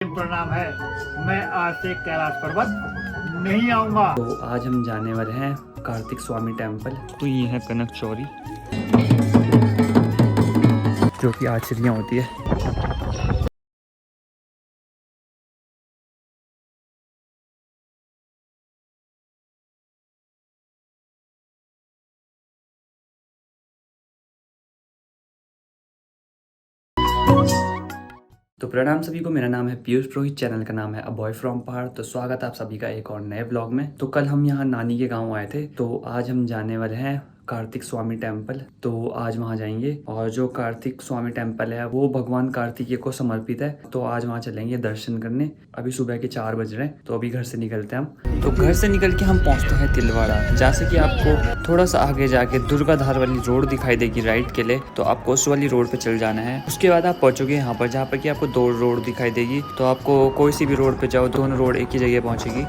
प्रणाम है। मैं आज से कैलाश पर्वत नहीं आऊंगा। तो आज हम जाने वाले हैं कार्तिक स्वामी टेम्पल। तो ये है कनक चौरी, जो कि आचरियाँ होती है। तो प्रणाम सभी को, मेरा नाम है पीयूष पुरोहित, चैनल का नाम है अ बॉय फ्रॉम पहाड़। तो स्वागत है आप सभी का एक और नए ब्लॉग में। तो कल हम यहाँ नानी के गांव आए थे, तो आज हम जाने वाले हैं कार्तिक स्वामी टेम्पल। तो आज वहाँ जाएंगे, और जो कार्तिक स्वामी टेम्पल है वो भगवान कार्तिकेय को समर्पित है। तो आज वहाँ चलेंगे दर्शन करने। अभी सुबह के 4 बज रहे हैं, तो अभी घर से निकलते हैं हम। तो घर से निकल के हम पहुँचते हैं तिलवाड़ा, जहाँ से कि आपको थोड़ा सा आगे जाके दुर्गाधार वाली रोड दिखाई देगी राइट के लिए। तो आपको उस वाली रोड पे चल जाना है। उसके बाद आप पहुँचोगे यहाँ पर, जहाँ पर कि आपको 2 रोड दिखाई देगी। तो आपको कोई सी भी रोड पे जाओ, दोनों रोड एक ही जगह पहुँचेगी।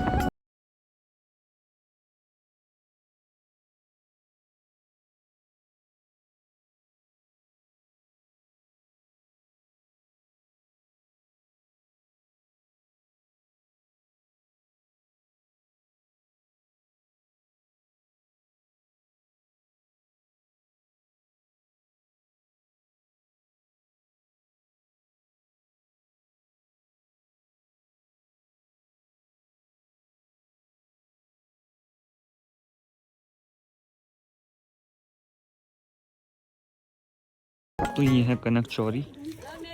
तो ये है कनक चौरी।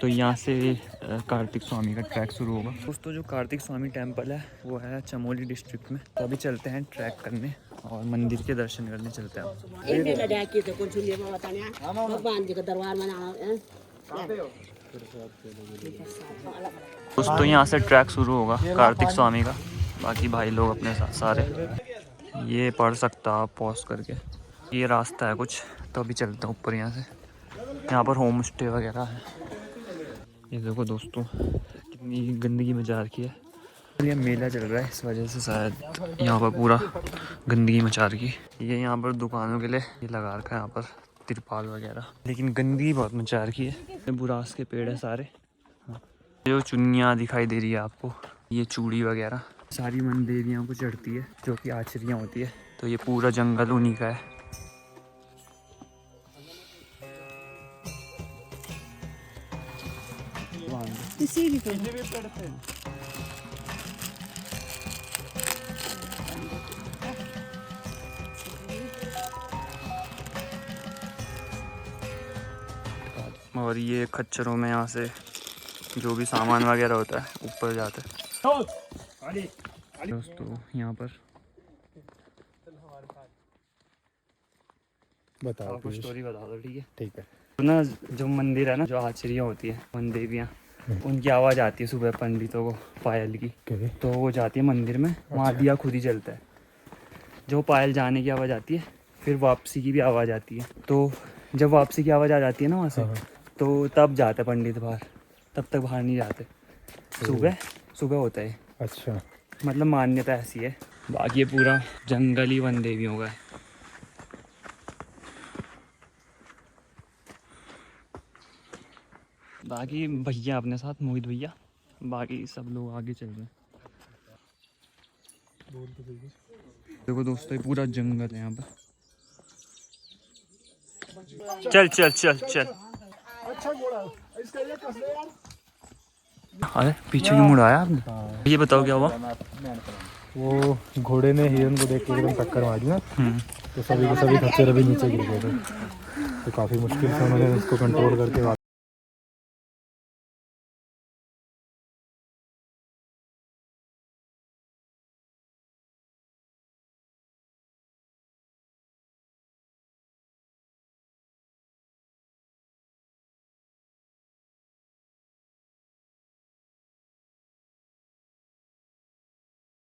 तो यहाँ से कार्तिक स्वामी का ट्रैक शुरू होगा। दोस्तों, जो कार्तिक स्वामी टेम्पल है वो है चमोली डिस्ट्रिक्ट में। तो अभी चलते हैं ट्रैक करने और मंदिर के दर्शन करने चलते हैं। दोस्तों, यहाँ से ट्रैक शुरू होगा कार्तिक स्वामी का। बाकी भाई लोग अपने साथ सारे ये पढ़ सकता आप पॉज करके। ये रास्ता है कुछ, तो अभी चलते हैं ऊपर। यहाँ से यहाँ पर होम स्टे वगैरह है। ये देखो दोस्तों, कितनी गंदगी मचा रखी है। ये मेला चल रहा है, इस वजह से शायद यहाँ पर पूरा गंदगी मचा रखी। ये यहाँ पर दुकानों के लिए ये लगा रखा है, यहाँ पर तिरपाल वगैरह, लेकिन गंदगी बहुत मचा रखी है। बुरास के पेड़ है सारे। जो चुन्नियाँ दिखाई दे रही है आपको, ये चूड़ी वगैरह सारी मन देवियों को चढ़ती है, जो कि आचरियाँ होती है। तो ये पूरा जंगल उन्हीं का है। किसी भी पढ़ते हैं। और ये खच्चरों में यहाँ से जो भी सामान वगैरह होता है ऊपर जाता है। दोस्तों, यहाँ पर बताओ आपको स्टोरी बता दो, ठीक है? ठीक है। तो ना, जो मंदिर है ना, जो आचरियाँ होती है वन देवियाँ, उनकी आवाज़ आती है सुबह पंडितों को पायल की। तो वो जाती है मंदिर में, वहाँ दिया खुद ही जलता है। जो पायल जाने की आवाज़ आती है, फिर वापसी की भी आवाज़ आती है। तो जब वापसी की आवाज़ आ जाती है ना वहाँ से, तो तब जाता है पंडित बाहर, तब तक बाहर नहीं जाते। सुबह सुबह होता है। अच्छा, मतलब मान्यता ऐसी है। बाकी ये पूरा जंगल ही वन देवियों का है। बाकी भैया अपने साथ, मोहित भैया, बाकी सब लोग आगे चल रहे हैं। देखो दोस्तों, ये पूरा जंगल है यहाँ पर। चल चल चल चल। अरे पीछे क्यों मुड़ाया आपने? ये बताओ क्या हुआ? वो घोड़े ने हिरन को देख के एकदम टक्कर मारी ना, तो सभी के सभी खच्चर अभी नीचे गिर गए थे। तो काफ़ी मुश्किल से उन्होंने उसको कंट्रोल करके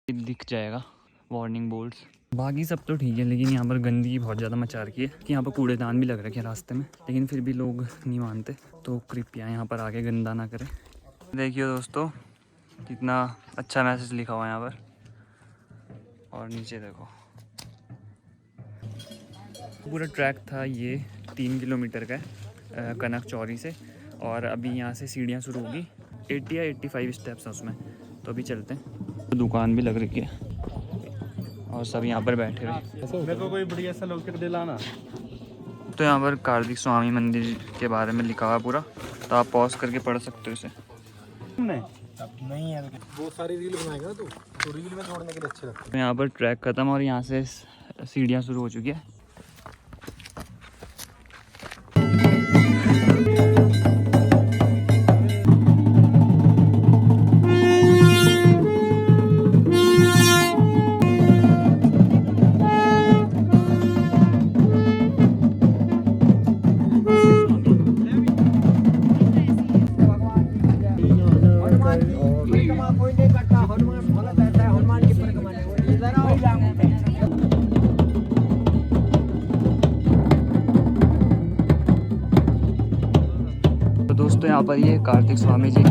दिख जाएगा वार्निंग बोर्ड्स। बाकी सब तो ठीक है, लेकिन यहाँ पर गंदगी बहुत ज़्यादा मचा रखी है कि यहाँ पर कूड़ेदान भी लग रखे हैं रास्ते में, लेकिन फिर भी लोग नहीं मानते। तो कृपया यहाँ पर आके गंदा ना करें। देखिए दोस्तों, कितना अच्छा मैसेज लिखा हुआ है यहाँ पर। और नीचे देखो, पूरा ट्रैक था ये 3 किलोमीटर का है कनक चौरी से। और अभी यहाँ से सीढ़ियाँ शुरू होगी 80 या 85 स्टेप्स हैं उसमें। तो अभी चलते हैं। तो दुकान भी लग रही है और सब यहाँ पर बैठे हुए। मेरे को कोई बढ़िया सा लौकी दिलाना। तो यहाँ पर कार्तिक स्वामी मंदिर के बारे में लिखा हुआ है पूरा, तो आप पॉज करके पढ़ सकते हो इसे। नहीं है बहुत सारी रील बनाएगा ना तो रील में छोड़ने के लिए अच्छे लगते तो यहाँ पर ट्रैक खत्म और यहाँ से सीढ़ियाँ शुरू हो चुकी है। तो दोस्तों यहाँ पर ये कार्तिक स्वामी जी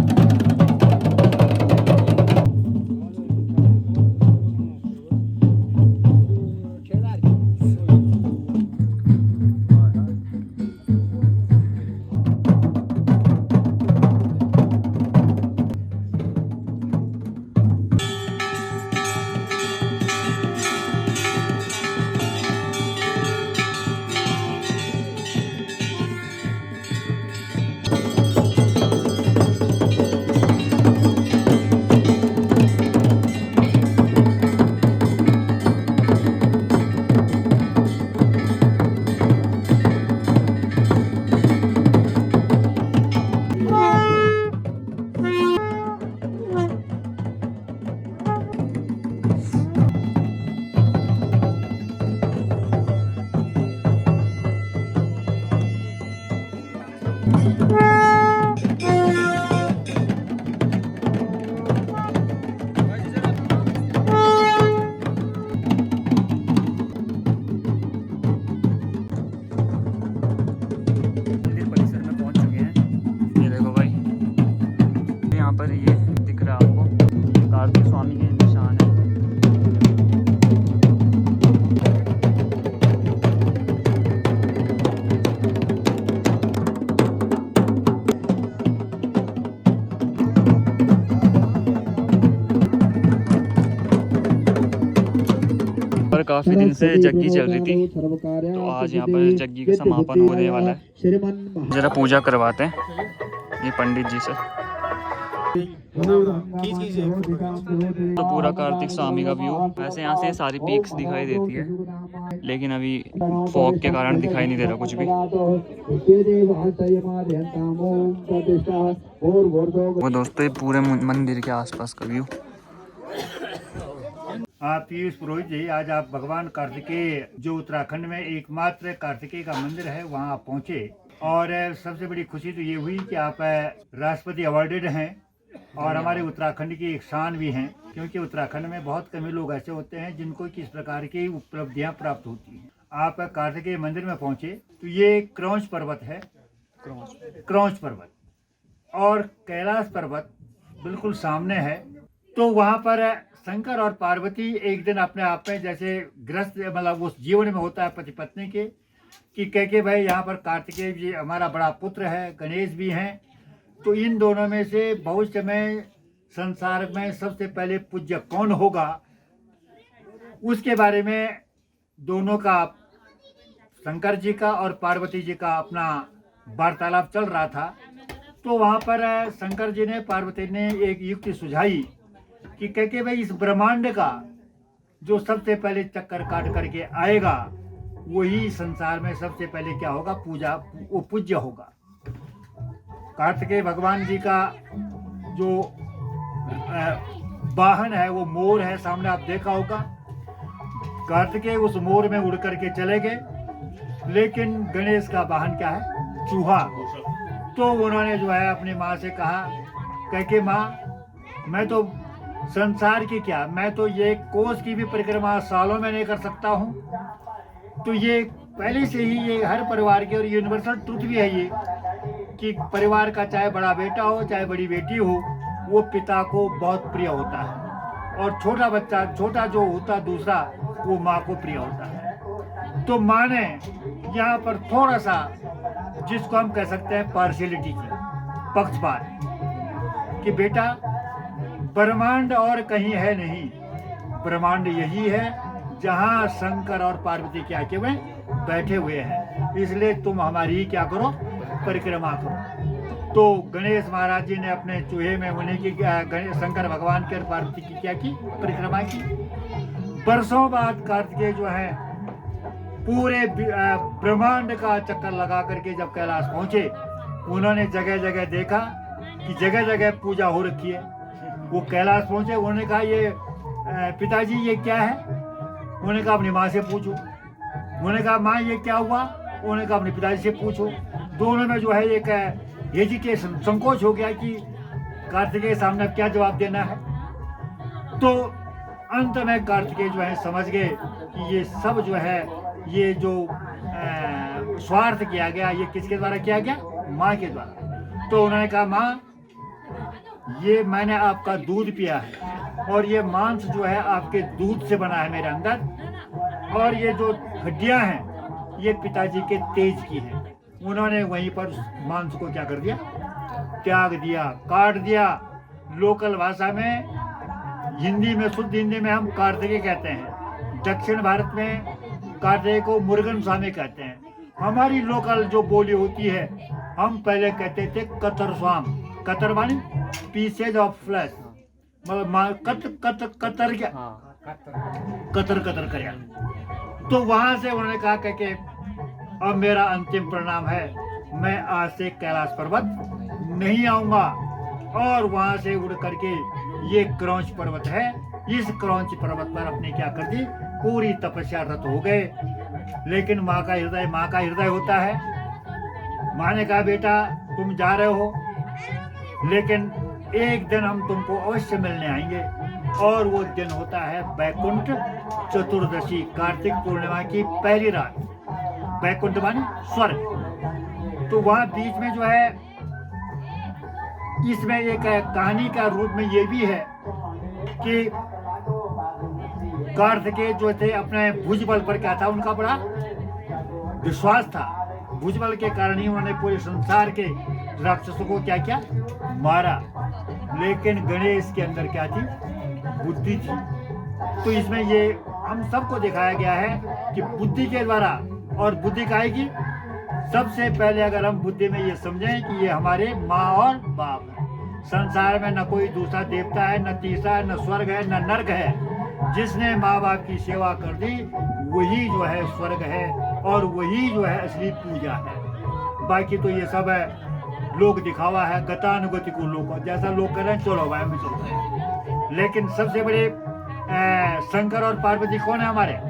काफी दिन से जग्गी चल रही थी, तो आज यहाँ पर जग्गी का समापन होने वाला है। जरा पूजा करवाते हैं ये पंडित जी से। तो पूरा कार्तिक स्वामी का व्यू, वैसे यहाँ से सारी पीक्स दिखाई देती है, लेकिन अभी फॉग के कारण दिखाई नहीं दे रहा कुछ भी। वो दोस्तों ये पूरे मंदिर के आसपास का व्यू। आप पीयूष पुरोहित जी, आज आप भगवान कार्तिकेय जो उत्तराखंड में एकमात्र कार्तिकेय का मंदिर है वहां आप पहुंचे, और सबसे बड़ी खुशी तो ये हुई कि आप राष्ट्रपति अवार्डेड हैं और हमारे उत्तराखंड की एक शान भी हैं, क्योंकि उत्तराखंड में बहुत कम लोग ऐसे होते हैं जिनको किस प्रकार की उपलब्धियां प्राप्त होती हैं। आप कार्तिकेय मंदिर में पहुंचे तो ये क्रौंच पर्वत है, क्रौंच पर्वत, और कैलाश पर्वत बिल्कुल सामने है। तो वहाँ पर शंकर और पार्वती एक दिन अपने आप में जैसे ग्रस्त, मतलब उस जीवन में होता है पति पत्नी के, कि कह के भाई यहाँ पर कार्तिकेय जी हमारा बड़ा पुत्र है, गणेश भी हैं, तो इन दोनों में से भविष्य में संसार में सबसे पहले पूज्य कौन होगा, उसके बारे में दोनों का, शंकर जी का और पार्वती जी का अपना वार्तालाप चल रहा था। तो वहाँ पर शंकर जी ने, पार्वती ने एक युक्ति सुझाई कि कह के भाई इस ब्रह्मांड का जो सबसे पहले चक्कर काट करके आएगा वही संसार में सबसे पहले क्या होगा, पूजा, वो पूज्य होगा। कार्तिकेय भगवान जी का जो वाहन है वो मोर है, सामने आप देखा होगा। कार्तिकेय उस मोर में उड़ करके चले गए, लेकिन गणेश का वाहन क्या है, चूहा। तो उन्होंने जो है अपनी माँ से कहा, कह के माँ मैं तो संसार की क्या, मैं तो ये कोस की भी परिक्रमा सालों में नहीं कर सकता हूँ। तो ये पहले से ही ये हर परिवार के, और यूनिवर्सल ट्रुथ भी है ये, कि परिवार का चाहे बड़ा बेटा हो चाहे बड़ी बेटी हो, वो पिता को बहुत प्रिय होता है, और छोटा बच्चा, छोटा जो होता दूसरा, वो माँ को प्रिय होता है। तो माँ ने यहाँ पर थोड़ा सा, जिसको हम कह सकते हैं पार्शियलिटी की, पक्षपात, कि बेटा ब्रह्मांड और कहीं है नहीं, ब्रह्मांड यही है जहाँ शंकर और पार्वती क्या के हुए बैठे हुए हैं, इसलिए तुम हमारी क्या करो, परिक्रमा करो। तो गणेश महाराज जी ने अपने चूहे में उन्हीं की शंकर भगवान के और पार्वती की क्या की, परिक्रमा की। वर्षों बाद कार्तिकेय जो है पूरे ब्रह्मांड का चक्कर लगा करके जब कैलाश पहुंचे, उन्होंने जगह जगह देखा कि जगह जगह पूजा हो रखी है। वो कैलाश पहुंचे, उन्होंने कहा ये पिताजी ये क्या है? उन्होंने कहा अपनी माँ से पूछो। उन्होंने कहा माँ ये क्या हुआ? उन्होंने कहा अपने पिताजी से पूछो। दोनों में जो है एक हेजिटेशन, संकोच हो गया कि कार्तिकेय के सामने क्या जवाब देना है। तो अंत में कार्तिकेय जो है समझ गए कि ये सब जो है, ये जो स्वार्थ किया गया, ये किसके द्वारा किया गया? माँ के द्वारा। तो उन्होंने कहा माँ ये मैंने आपका दूध पिया है और ये मांस जो है आपके दूध से बना है मेरे अंदर, और ये जो हड्डियां हैं ये पिताजी के तेज की हैं। उन्होंने वहीं पर मांस को क्या कर दिया? त्याग दिया, काट दिया। लोकल भाषा में, हिंदी में, शुद्ध हिंदी में हम कार्तिकेय कहते हैं, दक्षिण भारत में कार्तिकेय को मुर्गन स्वामी कहते हैं। हमारी लोकल जो बोली होती है, हम पहले कहते थे कतर स्वाम। कतर मानी पीसेज ऑफ फ्लैश, मतलब कतर क्या, कतर कर। तो वहां से उन्होंने कहा कि अब मेरा अंतिम परिणाम है, मैं आज से कैलाश पर्वत नहीं आऊंगा। और वहां से उड़ करके ये क्रौंच पर्वत है, इस क्रौंच पर्वत पर अपने क्या कर दी, पूरी तपस्या रत हो गए। लेकिन माँ का हृदय होता है। माँ ने कहा बेटा तुम जा रहे हो, लेकिन एक दिन हम तुमको अवश्य मिलने आएंगे, और वो दिन होता है बैकुंठ चतुर्दशी, कार्तिक पूर्णिमा की पहली रात। बैकुंठ माने स्वर्ग। तो वहाँ बीच में जो है, इसमें एक कहानी का रूप में ये भी है कि कार्तिकेय जो थे अपने भुजबल पर क्या था, उनका बड़ा विश्वास था। भुजबल के कारण ही उन्होंने पूरे संसार के राक्षसों को क्या किया, मारा। लेकिन गणेश के अंदर क्या थी, बुद्धि थी। तो इसमें ये हम सबको दिखाया गया है कि बुद्धि के द्वारा, और बुद्धि का है कि सबसे पहले अगर हम बुद्धि में ये समझें कि ये हमारे माँ और बाप है। संसार में न कोई दूसरा देवता है, न तीसरा है, न स्वर्ग है, न नर्क है। जिसने माँ बाप की सेवा कर दी वही जो है स्वर्ग है, और वही जो है असली पूजा है। बाकी तो ये सब है लोग दिखावा है, गतानुगति को लोग जैसा लोग कर रहे हैं, चलो भाई हम भी चलते हैं। लेकिन सबसे बड़े शंकर और पार्वती कौन है हमारे?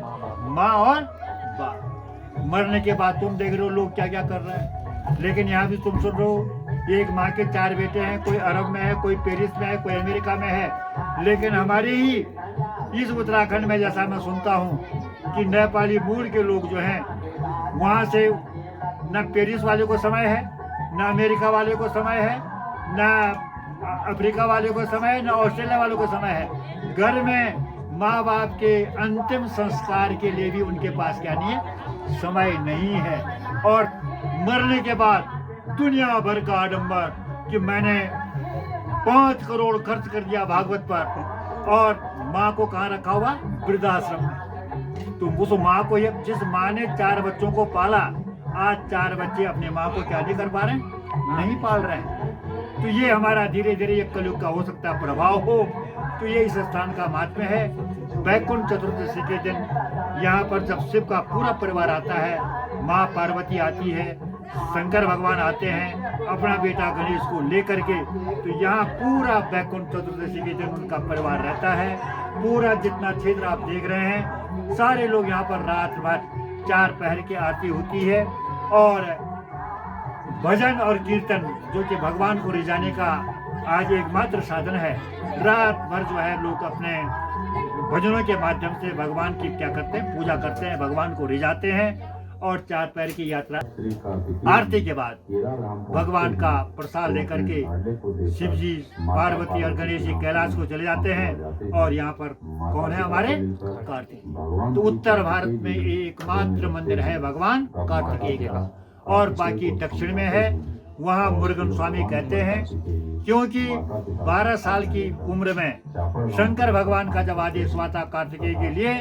माँ और बाप। मरने के बाद तुम देख रहे हो लोग क्या क्या कर रहे हैं, लेकिन यहाँ भी तुम सुन रहे हो एक माँ के 4 बेटे हैं, कोई अरब में है, कोई पेरिस में है, कोई अमेरिका में है। लेकिन हमारे ही इस उत्तराखंड में जैसा मैं सुनता हूँ कि नेपाली मूल के लोग जो हैं, वहाँ से न पेरिस वाले को समय है, न अमेरिका वाले को समय है, न अफ्रीका वाले को समय है, न ऑस्ट्रेलिया वाले को समय है। घर में माँ बाप के अंतिम संस्कार के लिए भी उनके पास क्या नहीं है, समय नहीं है। और मरने के बाद दुनिया भर का आडंबर कि मैंने 5 करोड़ खर्च कर दिया भागवत पर, और माँ को कहाँ रखा हुआ, वृद्धाश्रम में। तो उस माँ को, जिस माँ ने 4 बच्चों को पाला, आज 4 बच्चे अपने माँ को क्या नहीं कर पा रहे हैं, नहीं पाल रहे हैं। तो ये हमारा धीरे धीरे ये कलयुग का हो सकता है प्रभाव हो। तो ये इस स्थान का महात्म्य है। बैकुंठ चतुर्दशी के दिन यहाँ पर जब शिव का पूरा परिवार आता है, माँ पार्वती आती है, शंकर भगवान आते हैं अपना बेटा गणेश को लेकर के, तो यहाँ पूरा बैकुंठ चतुर्दशी के दिन उनका परिवार रहता है। पूरा जितना क्षेत्र आप देख रहे हैं, सारे लोग यहाँ पर रात भर 4 पहर की आरती होती है, और भजन और कीर्तन जो कि भगवान को रिझाने का आज एकमात्र साधन है। रात भर जो है लोग अपने भजनों के माध्यम से भगवान की क्या करते हैं, पूजा करते हैं, भगवान को रिझाते हैं। और 4 पैर की यात्रा आरती के बाद भगवान का प्रसाद लेकर के शिव जी, पार्वती और गणेश जी कैलाश को चले जाते हैं। और यहाँ पर कौन है हमारे, कार्तिक। तो उत्तर भारत में एकमात्र मंदिर है भगवान कार्तिकेय का, और बाकी दक्षिण में है वहाँ मुरुगन स्वामी कहते हैं, क्योंकि 12 साल की उम्र में शंकर भगवान का जब आदेश हुआ था कार्तिकेय के लिए,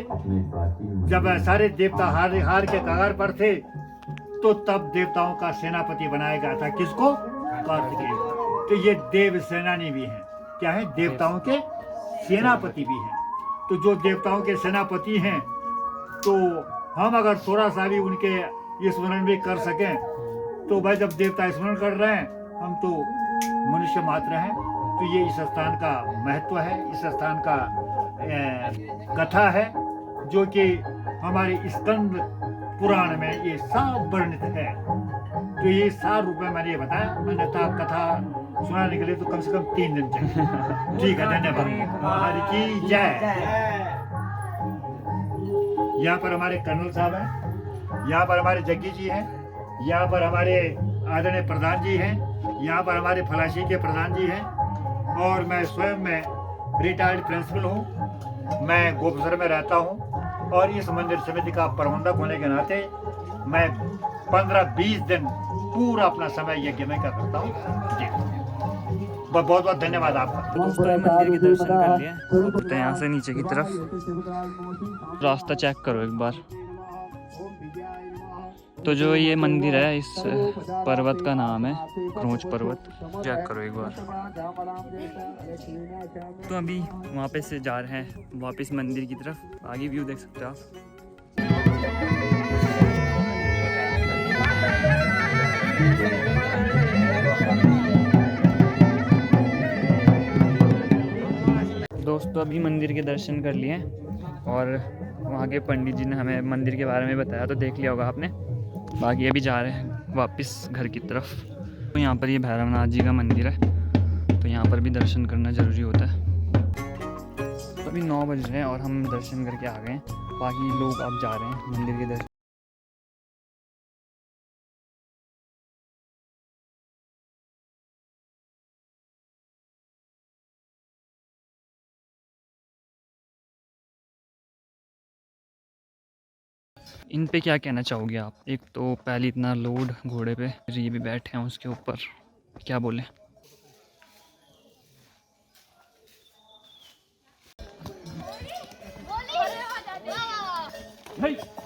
जब सारे देवता हार के कगार पर थे, तो तब देवताओं का सेनापति बनाया गया था। किसको? कार्तिकेय। तो ये देव सेनानी भी हैं। क्या है? देवताओं के सेनापति भी हैं। तो जो देवताओं के सेनापति हैं, तो हम अगर थोड़ा सा भी उनके स्मरण भी कर सकें, तो भाई जब देवता स्मरण कर रहे हैं, हम तो मनुष्य मात्र हैं। तो ये इस स्थान का महत्व है, इस स्थान का कथा है, जो कि हमारे स्कंद पुराण में ये सब वर्णित है। तो ये 4 रूप में मैंने ये बताया, अन्यथा कथा सुनाने के लिए तो कम से कम 3 दिन चाहिए। ठीक है, धन्यवाद। हरि की जय। यहाँ पर हमारे कर्नल साहब हैं, यहाँ पर हमारे जग्गी जी हैं, यहाँ पर हमारे आदरणीय प्रधान जी हैं, यहाँ पर हमारे फलाशी के प्रधान जी हैं, और मैं स्वयं में रिटायर्ड प्रिंसिपल हूँ। मैं गोपसर में रहता हूँ, और इस मंदिर समिति का प्रबंधक होने के नाते मैं 15-20 दिन पूरा अपना समय यज्ञ में करता हूँ जी। बहुत बहुत धन्यवाद आपका। दोस्तों मंदिर के दर्शन कर लिए, तो यहाँ से नीचे की तरफ रास्ता चेक करो एक बार। तो जो ये मंदिर है, इस पर्वत का नाम है क्रोच पर्वत। चेक करो एक बार। तो अभी वहाँ पे से जा रहे हैं वापस मंदिर की तरफ। आगे व्यू देख सकते हो आप। दोस्तों अभी मंदिर के दर्शन कर लिए, और वहाँ के पंडित जी ने हमें मंदिर के बारे में बताया, तो देख लिया होगा आपने। बाकी अभी जा रहे हैं वापस घर की तरफ। तो यहाँ पर ये भैरवनाथ जी का मंदिर है, तो यहाँ पर भी दर्शन करना ज़रूरी होता है। तो अभी 9 बज रहे हैं और हम दर्शन करके आ गए हैं। बाकी लोग अब जा रहे हैं मंदिर के दर्शन। इन पे क्या कहना चाहोगे आप? एक तो पहले इतना लोड घोड़े पे, ये भी बैठे हैं उसके ऊपर, क्या बोले। Hey!